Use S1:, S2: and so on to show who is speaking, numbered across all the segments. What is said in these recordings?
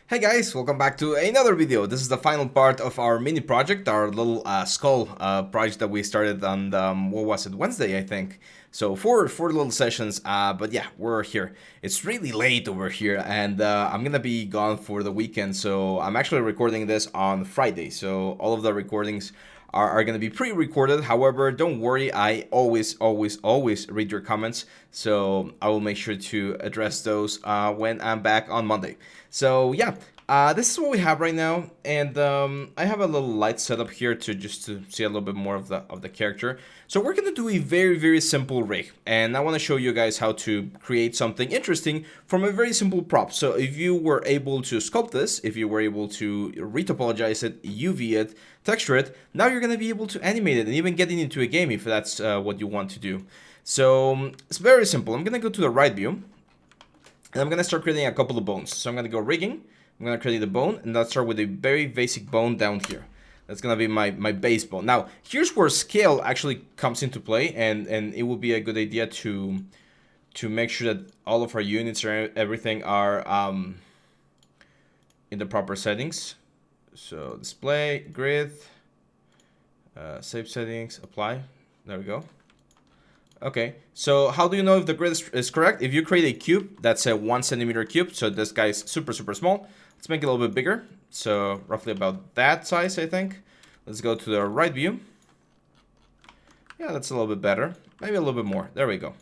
S1: Hey guys, welcome back to another video. This is the final part of our mini project, our little skull project that we started on what was it, Wednesday, I think. So four little sessions, but yeah, we're here. It's really late over here, and I'm gonna be gone for the weekend, so I'm actually recording this on Friday. So all of the recordings are going to be pre-recorded. However, don't worry, I always read your comments, so I will make sure to address those when I'm back on Monday. So yeah, this is what we have right now, and I have a little light setup here to see a little bit more of the character. So we're gonna do a very simple rig, and I want to show you guys how to create something interesting from a very simple prop. So if you were able to sculpt this, if you were able to retopologize it, UV it, texture it, now you're gonna be able to animate it and even get it into a game if that's what you want to do. So it's very simple. I'm gonna go to the right view, and I'm gonna start creating a couple of bones. So I'm gonna go rigging. I'm gonna create a bone, and let's start with a very basic bone down here. That's gonna be my base bone. Now, here's where scale actually comes into play, and it would be a good idea to make sure that all of our units or everything are in the proper settings. So display, grid, save settings, apply. There we go. Okay, so how do you know if the grid is correct? If you create a cube, that's a 1 centimeter cube, so this guy's super small. Let's make it a little bit bigger, so roughly about that size, I think. Let's go to the right view. Yeah, that's a little bit better. Maybe a little bit more. There we go.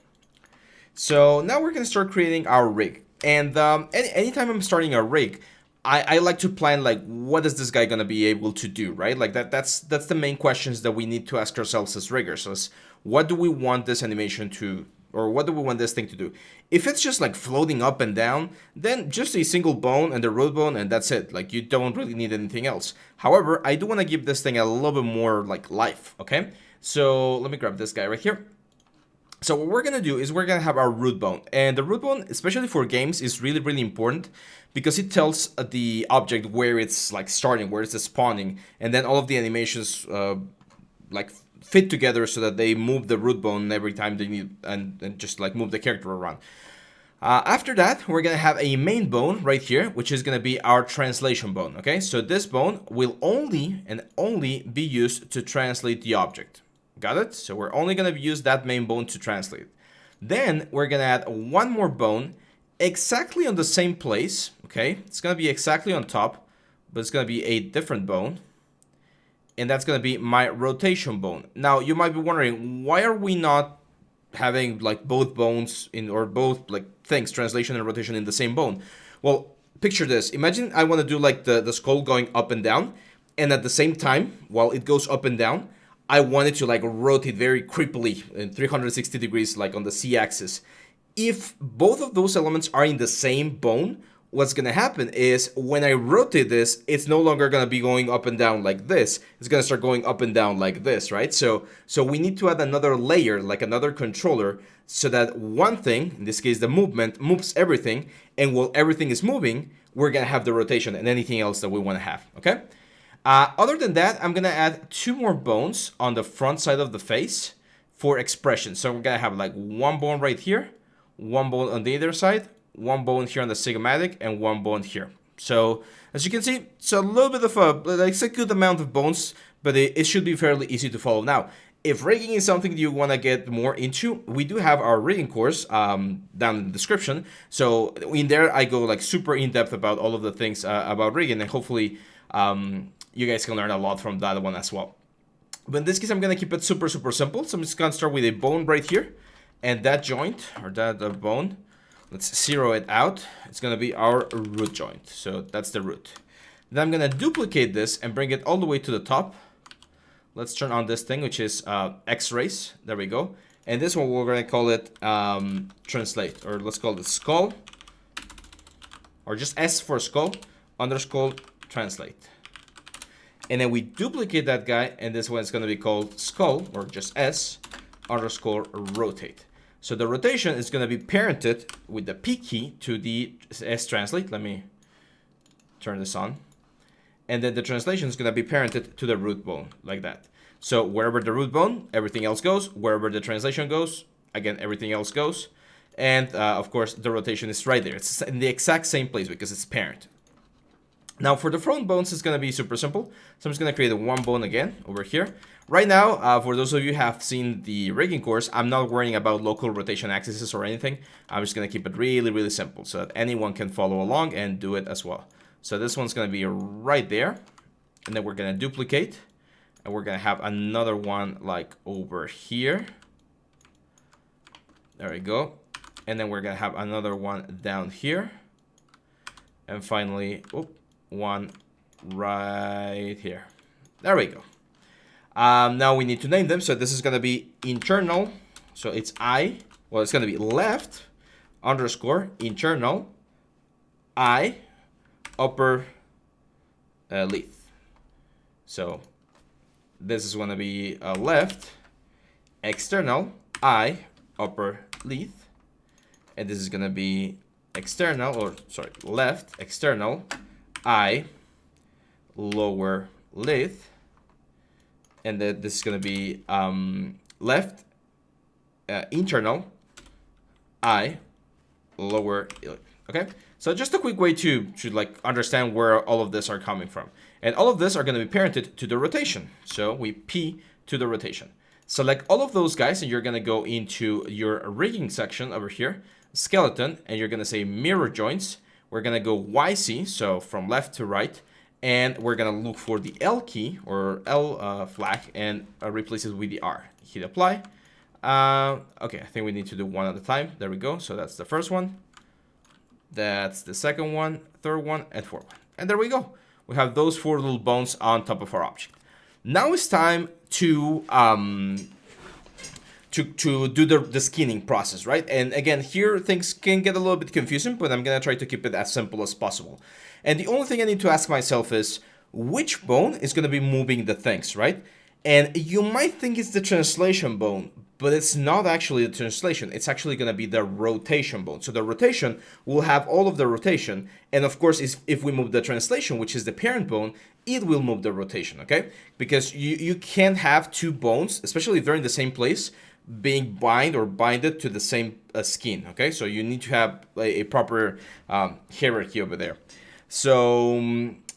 S1: So now we're gonna start creating our rig. And anytime I'm starting a rig, I like to plan, like, what is this guy gonna be able to do, right? Like that's the main questions that we need to ask ourselves as riggers. Is what do we want this animation to, or what do we want this thing to do? If it's just like floating up and down, then just a single bone and the root bone, and that's it. Like, you don't really need anything else. However, I do want to give this thing a little bit more like life. Okay, so let me grab this guy right here. So what we're gonna do is we're gonna have our root bone, and the root bone, especially for games, is really important because it tells the object where it's like starting, where it's spawning, and then all of the animations like fit together so that they move the root bone every time they need, and just like move the character around. After that, we're gonna have a main bone right here, which is gonna be our translation bone. Okay, so this bone will only be used to translate the object. Got it? So we're only gonna use that main bone to translate. Then we're gonna add one more bone exactly on the same place. Okay, it's gonna be exactly on top, but it's gonna be a different bone, and that's gonna be my rotation bone. Now you might be wondering, why are we not having like both bones in, or both like things, translation and rotation, in the same bone? Well, picture this. Imagine I want to do like the skull going up and down, and at the same time, while it goes up and down, I want it to like rotate very creepily in 360 degrees, like on the z-axis. If both of those elements are in the same bone, what's gonna happen is when I rotate this, it's no longer gonna be going up and down like this. It's gonna start going up and down like this, right? So we need to add another layer, like another controller, so that one thing, in this case the movement, moves everything, and while everything is moving, we're gonna have the rotation and anything else that we wanna have, okay? Other than that, I'm gonna add two more bones on the front side of the face for expression. So we're gonna have like one bone right here, one bone on the other side, one bone here on the sigmatic, and one bone here. So as you can see, it's a little bit of it's a good amount of bones, but it should be fairly easy to follow. Now, if rigging is something you want to get more into, we do have our rigging course down in the description. So in there, I go like super in depth about all of the things about rigging, and hopefully you guys can learn a lot from that one as well. But in this case, I'm gonna keep it super simple. So I'm just gonna start with a bone right here, and that joint, or that bone, let's zero it out. It's gonna be our root joint. So that's the root. Then I'm gonna duplicate this and bring it all the way to the top. Let's turn on this thing, which is X-rays. There we go. And this one, we're gonna call it translate, or let's call it skull, or just S for skull, underscore translate. And then we duplicate that guy, and this one is going to be called skull, or just S, underscore rotate. So the rotation is going to be parented with the P key to the S translate. Let me turn this on. And then the translation is going to be parented to the root bone, like that. So wherever the root bone, everything else goes. Wherever the translation goes, again, everything else goes. And of course, the rotation is right there. It's in the exact same place because it's parent. Now for the front bones, it's going to be super simple. So I'm just going to create a one bone again over here. Right now, for those of you who have seen the rigging course, I'm not worrying about local rotation axes or anything. I'm just going to keep it really, really simple so that anyone can follow along and do it as well. So this one's going to be right there. And then we're going to duplicate. And we're going to have another one like over here. There we go. And then we're going to have another one down here. And finally, one right here. There we go. Now we need to name them. So this is going to be internal. So it's it's going to be left underscore internal I upper length. So this is going to be left external I upper length. And this is going to be left external I lower length. And then this is going to be left internal I lower length. Okay, so just a quick way to like understand where all of this are coming from. And all of this are going to be parented to the rotation. So we P to the rotation. Select all of those guys, and you're going to go into your rigging section over here, skeleton, and you're going to say mirror joints. We're going to go YC, so from left to right, and we're going to look for the L key or L flag and replace it with the R. Hit apply. Okay, I think we need to do one at a time. There we go. So that's the first one. That's the second one, third one, and fourth one. And there we go. We have those four little bones on top of our object. Now it's time to do the skinning process, right? And again, here things can get a little bit confusing, but I'm gonna try to keep it as simple as possible. And the only thing I need to ask myself is, which bone is gonna be moving the things, right? And you might think it's the translation bone, but it's not actually the translation. It's actually going to be the rotation bone. So the rotation will have all of the rotation. And of course, if we move the translation, which is the parent bone, it will move the rotation, okay? Because you can't have two bones, especially if they're in the same place, being binded to the same skin, okay? So you need to have a proper hierarchy over there. So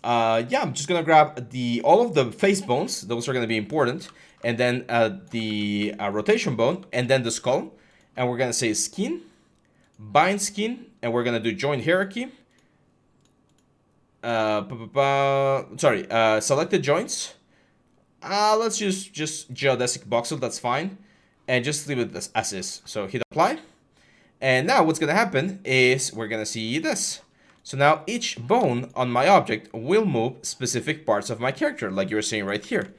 S1: yeah, I'm just gonna grab all of the face bones. Those are gonna be important, and then the rotation bone, and then the skull. And we're gonna say skin, bind skin, and we're gonna do joint hierarchy. Selected joints. Let's use just geodesic voxel. That's fine, and just leave it as is. So hit apply, and now what's gonna happen is we're gonna see this. So now each bone on my object will move specific parts of my character, like you're seeing right here.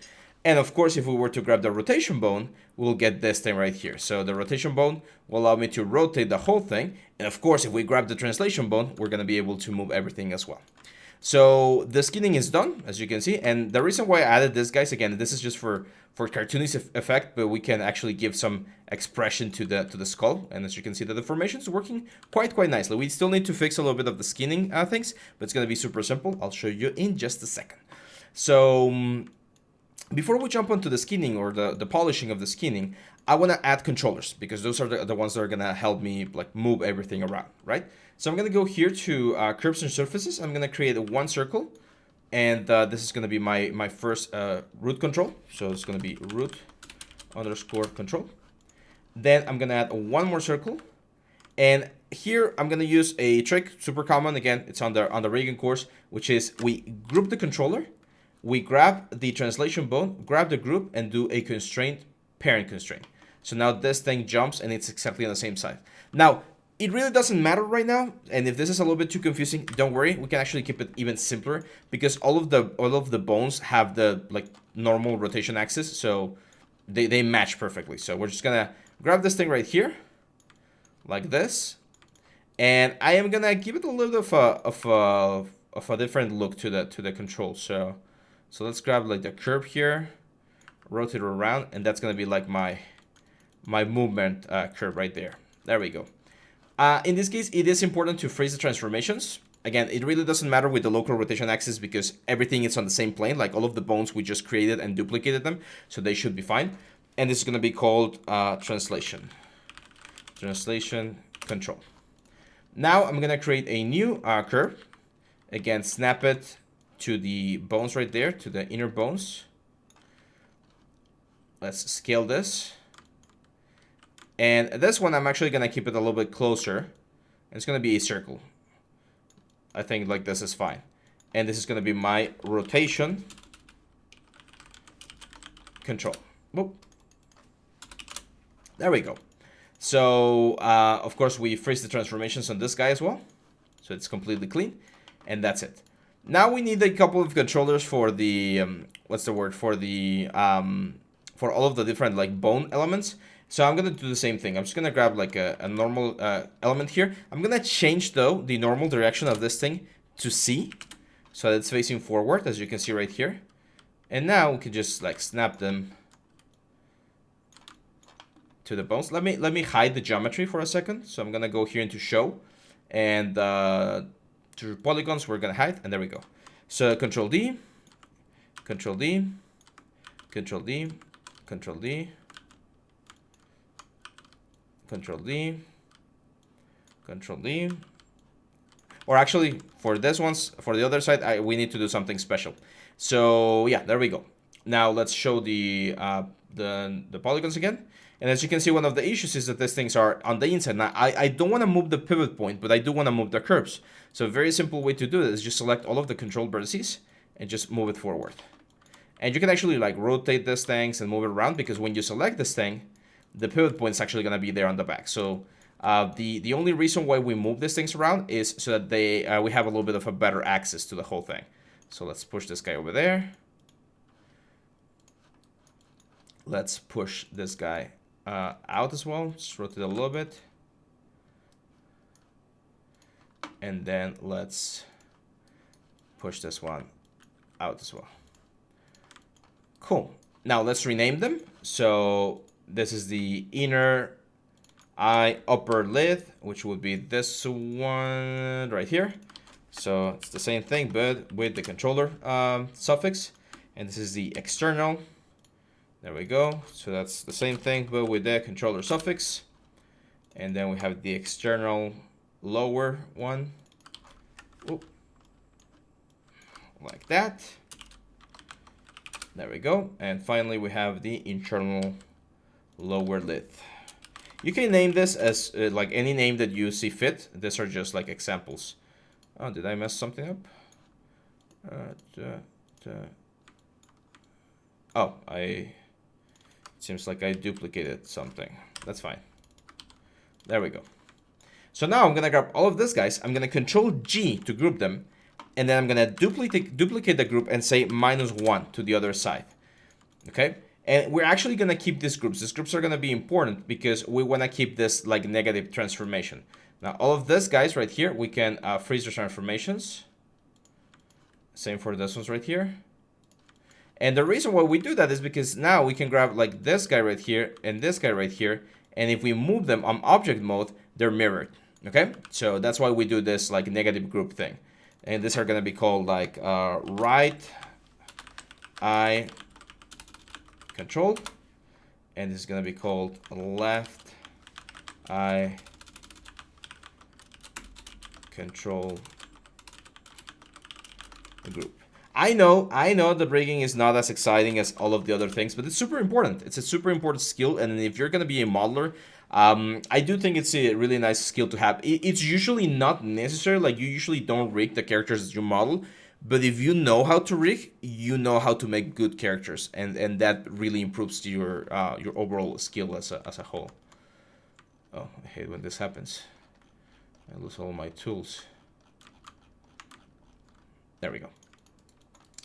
S1: And of course, if we were to grab the rotation bone, we'll get this thing right here. So the rotation bone will allow me to rotate the whole thing. And of course, if we grab the translation bone, we're going to be able to move everything as well. So the skinning is done, as you can see. And the reason why I added this, guys, again, this is just for cartoonist effect, but we can actually give some expression to the skull. And as you can see, the deformation is working quite nicely. We still need to fix a little bit of the skinning things, but it's going to be super simple. I'll show you in just a second. So before we jump onto the skinning or the polishing of the skinning, I want to add controllers because those are the ones that are going to help me like move everything around, right? So I'm going to go here to curves and surfaces. I'm going to create one circle. And this is going to be my first root control. So it's going to be root underscore control. Then I'm going to add one more circle. And here I'm going to use a trick, super common. Again, it's on the rigging course, which is we group the controller. We grab the translation bone, grab the group, and do a constraint, parent constraint. So now this thing jumps, and it's exactly on the same side. Now, it really doesn't matter right now, and if this is a little bit too confusing, don't worry. We can actually keep it even simpler because all of the bones have the like normal rotation axis, so they match perfectly. So we're just gonna grab this thing right here, like this, and I am gonna give it a little bit of a different look to the control. So let's grab like the curve here, rotate it around, and that's gonna be like my movement curve right there. There we go. In this case, it is important to freeze the transformations. Again, it really doesn't matter with the local rotation axis because everything is on the same plane, like all of the bones we just created and duplicated them, so they should be fine. And this is going to be called translation control. Now I'm going to create a new curve. Again, snap it to the bones right there, to the inner bones. Let's scale this. And this one, I'm actually going to keep it a little bit closer. It's going to be a circle. I think like this is fine. And this is going to be my rotation control. Whoop. There we go. So, of course, we freeze the transformations on this guy as well. So it's completely clean. And that's it. Now we need a couple of controllers for the, what's the word? For the, for all of the different like bone elements. So I'm going to do the same thing. I'm just going to grab like a normal element here. I'm going to change though the normal direction of this thing to C. So that it's facing forward, as you can see right here. And now we can just like snap them to the bones. Let me hide the geometry for a second. So I'm going to go here into show. And to polygons, we're going to hide. And there we go. So Control D, Control D, Control D, Control D, Control D, Control D. Or actually, for this ones, for the other side, we need to do something special. So yeah, there we go. Now let's show the polygons again. And as you can see, one of the issues is that these things are on the inside. Now, I don't want to move the pivot point, but I do want to move the curves. So a very simple way to do it is just select all of the control vertices and just move it forward. And you can actually like rotate these things and move it around, because when you select this thing, the pivot point is actually going to be there on the back. So the only reason why we move these things around is so that we have a little bit of a better access to the whole thing. So let's push this guy over there. Let's push this guy out as well. Just rotate a little bit. And then let's push this one out as well. Cool. Now let's rename them. So this is the inner eye upper lid, which would be this one right here. So it's the same thing, but with the controller suffix. And this is the external. There we go. So that's the same thing, but with the controller suffix. And then we have the external lower one. Oop. Like that. There we go. And finally, we have the internal lower lid. You can name this as like any name that you see fit. These are just like examples. Oh, did I mess something up? Oh, it seems like I duplicated something. That's fine. There we go. So now I'm going to grab all of these guys. I'm going to Control G to group them. And then I'm going to duplicate the group and say -1 to the other side. Okay? And we're actually going to keep these groups. These groups are going to be important because we want to keep this like negative transformation. Now, all of these guys right here, we can freeze the transformations. Same for this ones right here. And the reason why we do that is because now we can grab like this guy right here and this guy right here. And if we move them on object mode, they're mirrored. Okay? So that's why we do this like negative group thing. And these are going to be called like right eye control. And this is going to be called left eye control group. I know the rigging is not as exciting as all of the other things, but it's super important. It's a super important skill, and if you're going to be a modeler, I do think it's a really nice skill to have. It's usually not necessary, like you usually don't rig the characters that you model, but if you know how to rig, you know how to make good characters, and that really improves your overall skill as a whole. Oh, I hate when this happens. I lose all my tools. There we go.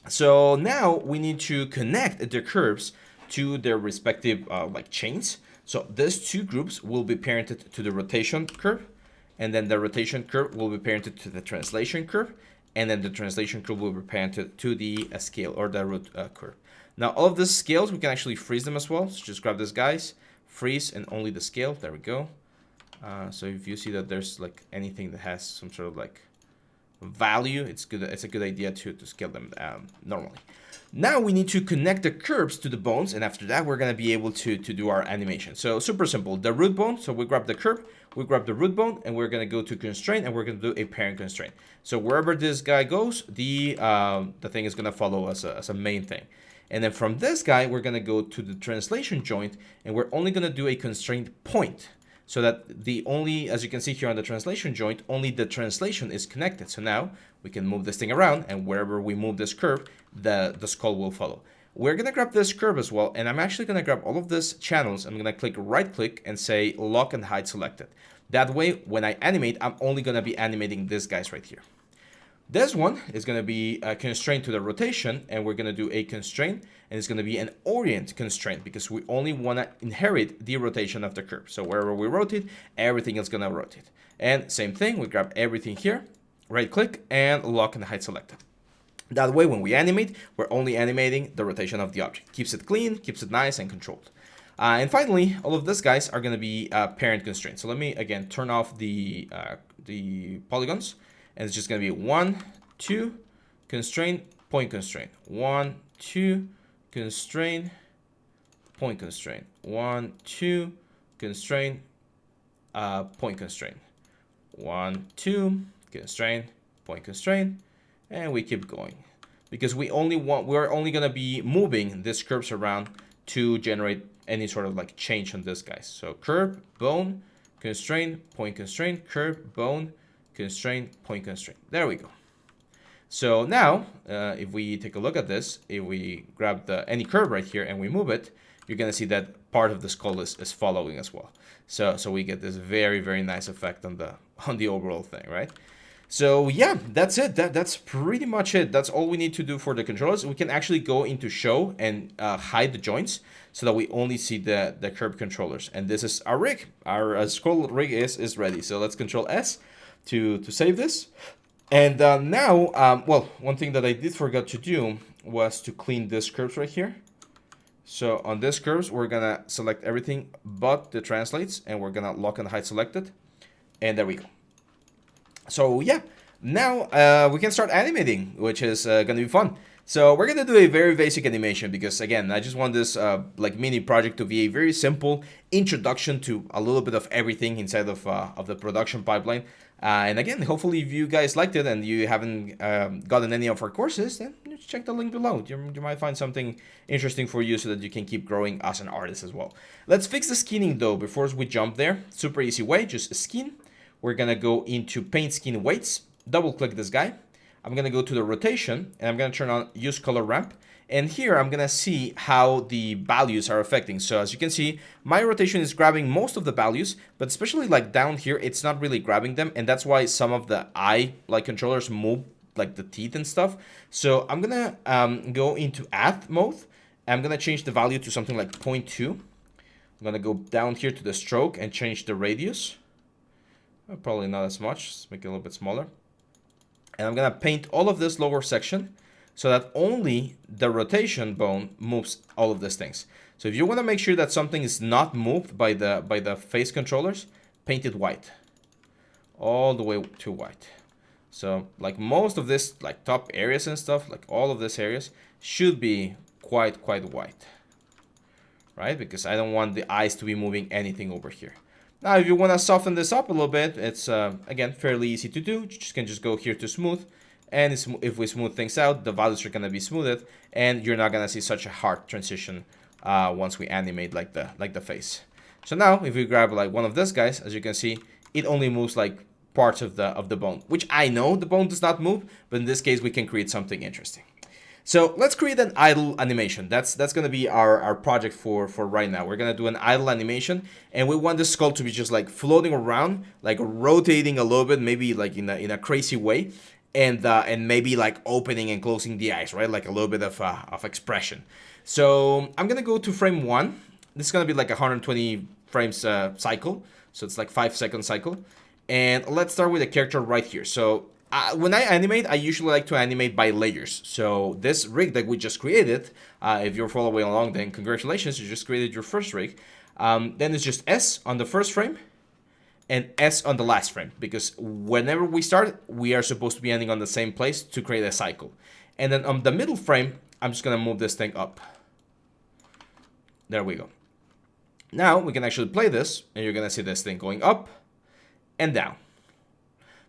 S1: So now we need to connect the curves to their respective like chains. So these two groups will be parented to the rotation curve, and then the rotation curve will be parented to the translation curve, and then the translation curve will be parented to the scale or the root curve. Now all of these scales, we can actually freeze them as well. So just grab these guys, freeze, and only the scale. There we go. So if you see that there's like anything that has some sort of like value, it's good. It's a good idea to scale them normally. Now we need to connect the curves to the bones, and after that we're gonna be able to do our animation. So super simple. The root bone. So we grab the curve, we grab the root bone, and we're gonna go to constraint, and we're gonna do a parent constraint. So wherever this guy goes, the thing is gonna follow as a main thing. And then from this guy, we're gonna go to the translation joint, and we're only gonna do a constraint point. So that the only, as you can see here on the translation joint, only the translation is connected. So now we can move this thing around, and wherever we move this curve, the skull will follow. We're gonna grab this curve as well, and I'm actually gonna grab all of these channels. I'm gonna click right click and say lock and hide selected. That way, when I animate, I'm only gonna be animating these guys right here. This one is going to be a constraint to the rotation, and we're going to do a constraint, and it's going to be an orient constraint because we only want to inherit the rotation of the curve. So wherever we rotate, everything is going to rotate. And same thing, we grab everything here, right click, and lock and hide selected. That way, when we animate, we're only animating the rotation of the object. Keeps it clean, keeps it nice and controlled. And finally, all of these guys are going to be parent constraints. So let me, again, turn off the polygons. And it's just going to be 1, 2, constraint, point constraint. 1, 2, constraint, point constraint. 1, 2, constraint, point constraint. 1, 2, constraint, point constraint. And we keep going. Because we're only going to be moving these curves around to generate any sort of like change on this guy. So curve, bone, constraint, point constraint, curve, bone, constraint, point constraint. There we go. So now, if we take a look at this, if we grab any curve right here and we move it, you're gonna see that part of the skull is following as well. So we get this very, very nice effect on the overall thing, right? So yeah, that's it. That's pretty much it. That's all we need to do for the controllers. We can actually go into show and hide the joints so that we only see the curve controllers. And this is our rig. Our skull rig is ready. So let's Control S to save this. And now, well, one thing that I did forget to do was to clean this curves right here. So on this curves, we're gonna select everything but the translates, and we're gonna lock and hide selected. And there we go. So yeah, now we can start animating, which is gonna be fun. So we're gonna do a very basic animation because again, I just want this like mini project to be a very simple introduction to a little bit of everything inside of the production pipeline. And again, hopefully if you guys liked it and you haven't gotten any of our courses, then just check the link below. You might find something interesting for you so that you can keep growing as an artist as well. Let's fix the skinning though before we jump there. Super easy way, just skin. We're gonna go into paint skin weights, double click this guy. I'm gonna go to the rotation and I'm gonna turn on use color ramp. And here I'm gonna see how the values are affecting. So as you can see, my rotation is grabbing most of the values, but especially like down here, it's not really grabbing them. And that's why some of the eye like controllers move like the teeth and stuff. So I'm gonna go into add mode. I'm gonna change the value to something like 0.2. I'm gonna go down here to the stroke and change the radius. Probably not as much, let's make it a little bit smaller. And I'm gonna paint all of this lower section so that only the rotation bone moves all of these things. So if you want to make sure that something is not moved by the face controllers, paint it white. All the way to white. So like most of this like top areas and stuff, like all of these areas should be quite white. Right? Because I don't want the eyes to be moving anything over here. Now if you want to soften this up a little bit, it's again fairly easy to do. You can just go here to smooth. And if we smooth things out, the values are going to be smoothed, and you're not going to see such a hard transition once we animate like the face. So now, if we grab like one of these guys, as you can see, it only moves like parts of the bone, which I know the bone does not move, but in this case, we can create something interesting. So let's create an idle animation. That's going to be our project for right now. We're going to do an idle animation, and we want the skull to be just like floating around, like rotating a little bit, maybe like in a crazy way. And maybe like opening and closing the eyes, right? Like a little bit of expression. So I'm gonna go to frame 1. This is gonna be like 120 frames cycle. So it's like 5-second cycle. And let's start with the character right here. So when I animate, I usually like to animate by layers. So this rig that we just created, if you're following along, then congratulations, you just created your first rig. Then it's just S on the first frame. and S on the last frame, because whenever we start, we are supposed to be ending on the same place to create a cycle. And then on the middle frame, I'm just gonna move this thing up. There we go. Now we can actually play this, and you're gonna see this thing going up and down.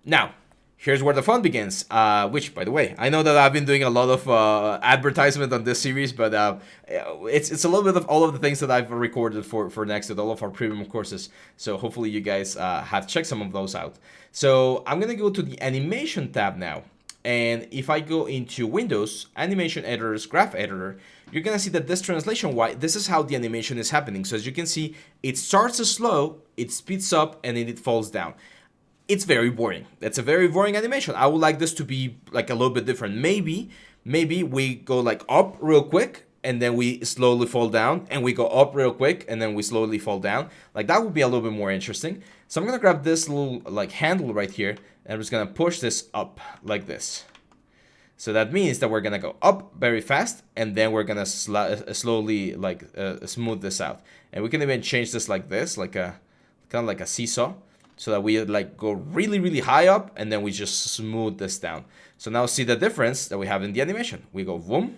S1: Now, here's where the fun begins, which, by the way, I know that I've been doing a lot of advertisement on this series, but it's a little bit of all of the things that I've recorded for Nexttut, all of our premium courses. So hopefully you guys have checked some of those out. So I'm going to go to the Animation tab now. And if I go into Windows, Animation Editors, Graph Editor, you're going to see that this translation, this is how the animation is happening. So as you can see, it starts slow, it speeds up, and then it falls down. It's very boring. It's a very boring animation. I would like this to be like a little bit different. Maybe we go like up real quick and then we slowly fall down, and we go up real quick and then we slowly fall down. Like that would be a little bit more interesting. So I'm gonna grab this little like handle right here, and I'm just gonna push this up like this. So that means that we're gonna go up very fast, and then we're gonna slowly like smooth this out. And we can even change this like this, like a kind of like a seesaw. So that we like go really, really high up, and then we just smooth this down. So now see the difference that we have in the animation. We go boom,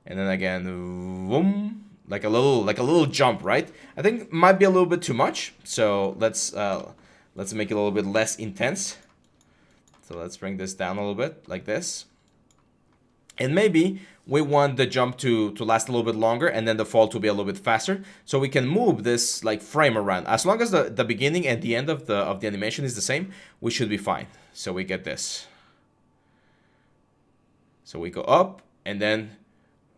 S1: and then again boom, like a little jump, right? I think it might be a little bit too much. So let's make it a little bit less intense. So let's bring this down a little bit like this. And maybe we want the jump to last a little bit longer, and then the fall to be a little bit faster. So we can move this like frame around. As long as the beginning and the end of the animation is the same, we should be fine. So we get this. So we go up, and then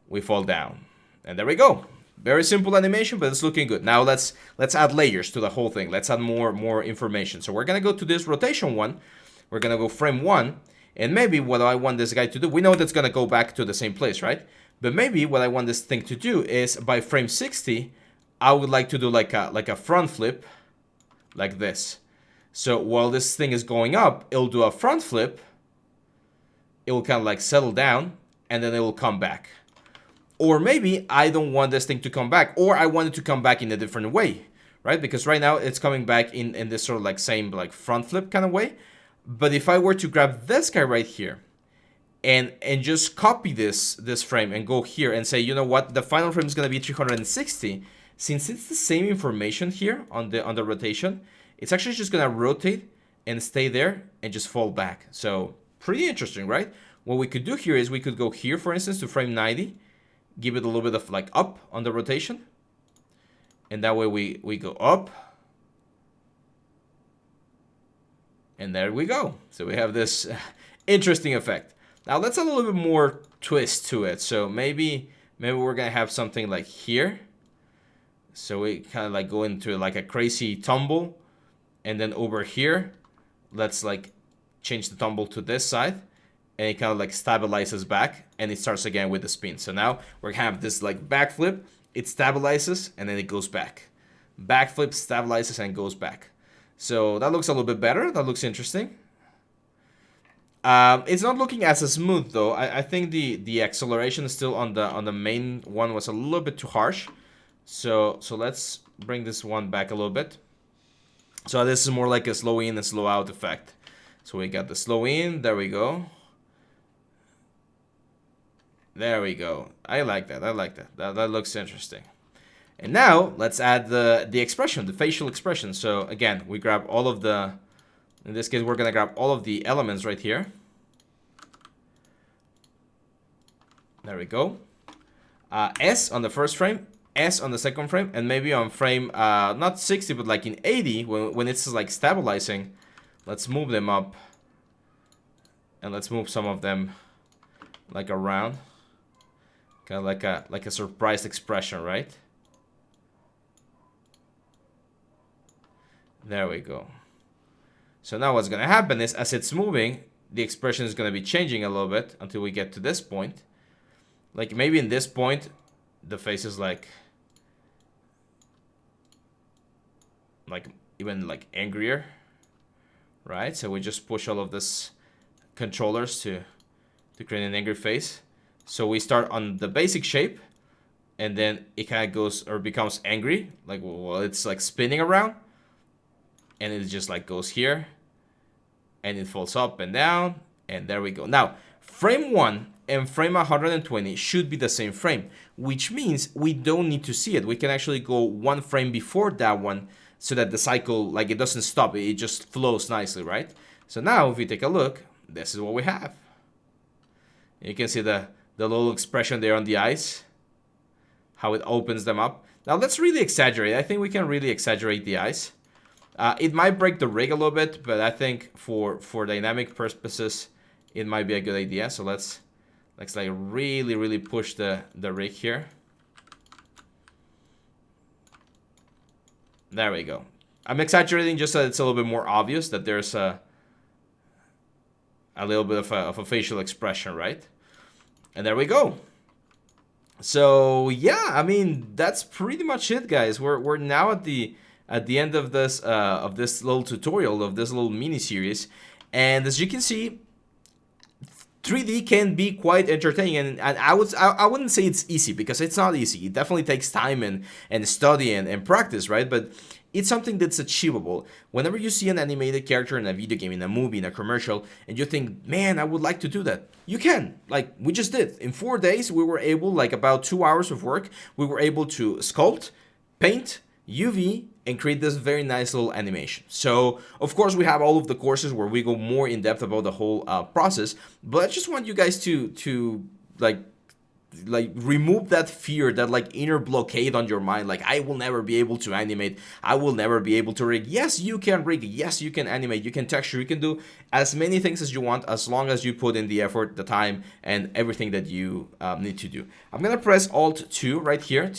S1: we fall down. And there we go. Very simple animation, but it's looking good. Now let's add layers to the whole thing. Let's add more information. So we're gonna go to this rotation one. We're gonna go frame 1. And maybe what I want this guy to do, we know that's going to go back to the same place, right? But maybe what I want this thing to do is by frame 60, I would like to do like a front flip like this. So while this thing is going up, it'll do a front flip. It will kind of like settle down, and then it will come back. Or maybe I don't want this thing to come back, or I want it to come back in a different way, right? Because right now it's coming back in this sort of like same like front flip kind of way. But if I were to grab this guy right here and just copy this frame and go here and say, you know what, the final frame is going to be 360, since it's the same information here on the rotation, it's actually just going to rotate and stay there and just fall back. So pretty interesting, right? What we could do here is we could go here, for instance, to frame 90, give it a little bit of like up on the rotation, and that way we go up. And there we go. So we have this interesting effect. Now let's add a little bit more twist to it. So maybe we're gonna have something like here. So we kind of like go into like a crazy tumble, and then over here, let's like change the tumble to this side, and it kind of like stabilizes back, and it starts again with the spin. So now we're gonna have this like backflip. It stabilizes and then it goes back. Backflip, stabilizes, and goes back. So that looks a little bit better. That looks interesting. It's not looking as smooth though. I think the acceleration still on the main one was a little bit too harsh. So let's bring this one back a little bit. So this is more like a slow in and slow out effect. So we got the slow in. There we go. There we go. I like that. I like that. That looks interesting. And now let's add the expression, the facial expression. So again, we grab all of the, in this case, we're gonna grab all of the elements right here. There we go. S on the first frame, S on the second frame, and maybe on frame not 60, but like in 80, when it's like stabilizing, let's move them up, and let's move some of them like around, kind of like a surprised expression, right? There we go. So now what's going to happen is, as it's moving, the expression is going to be changing a little bit until we get to this point. Like maybe in this point, the face is like even like angrier, right? So we just push all of this controllers to create an angry face. So we start on the basic shape, and then it kind of goes or becomes angry, like, well, it's like spinning around, and it just like goes here, and it falls up and down, and there we go. Now, frame 1 and frame 120 should be the same frame, which means we don't need to see it. We can actually go one frame before that one so that the cycle, like, it doesn't stop, it just flows nicely, right? So now if we take a look, this is what we have. You can see the little expression there on the eyes, how it opens them up. Now let's really exaggerate. I think we can really exaggerate the eyes. It might break the rig a little bit, but I think for dynamic purposes, it might be a good idea. So let's like really push the rig here. There we go. I'm exaggerating just so it's a little bit more obvious that there's a little bit of a facial expression, right? And there we go. So yeah, I mean, that's pretty much it, guys. We're now at the end of this little tutorial, of this little mini series, and as you can see, 3D can be quite entertaining, and I wouldn't say it's easy, because it's not easy. It definitely takes time and study and practice, right? But it's something that's achievable. Whenever you see an animated character in a video game, in a movie, in a commercial, and you think, man, I would like to do that, you can. Like we just did. In 4 days, we were able, like about 2 hours of work, we were able to sculpt, paint, UV, and create this very nice little animation. So of course we have all of the courses where we go more in depth about the whole process, but I just want you guys to like remove that fear, that like inner blockade on your mind, like I will never be able to animate, I will never be able to rig. Yes, you can rig, yes, you can animate, you can texture, you can do as many things as you want, as long as you put in the effort, the time, and everything that you need to do. I'm gonna press Alt 2 right here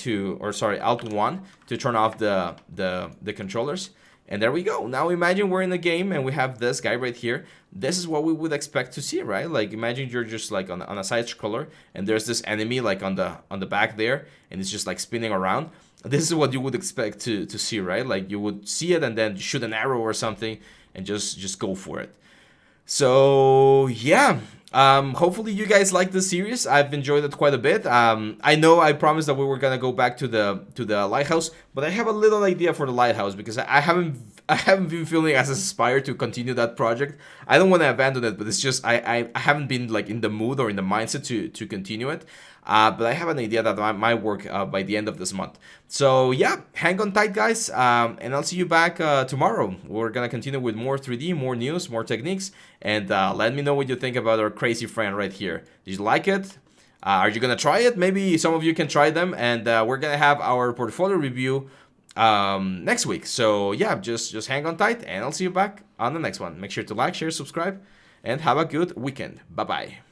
S1: Alt 1 to turn off the controllers. And there we go. Now imagine we're in the game and we have this guy right here. This is what we would expect to see, right? Like imagine you're just like on a side scroller and there's this enemy like on the back there, and it's just like spinning around. This is what you would expect to see, right? Like you would see it and then shoot an arrow or something and just go for it. So yeah, hopefully you guys like this series. I've enjoyed it quite a bit. I know I promised that we were gonna go back to the lighthouse, but I have a little idea for the lighthouse, because I haven't been feeling as inspired to continue that project. I don't want to abandon it, but it's just I haven't been like in the mood or in the mindset to continue it. But I have an idea that might work by the end of this month. So yeah, hang on tight, guys, and I'll see you back tomorrow. We're gonna continue with more 3D, more news, more techniques, and let me know what you think about our crazy friend right here. Did you like it? Are you gonna try it? Maybe some of you can try them, and we're gonna have our portfolio review next week. So yeah, just hang on tight, and I'll see you back on the next one. Make sure to like, share, subscribe, and have a good weekend. Bye bye.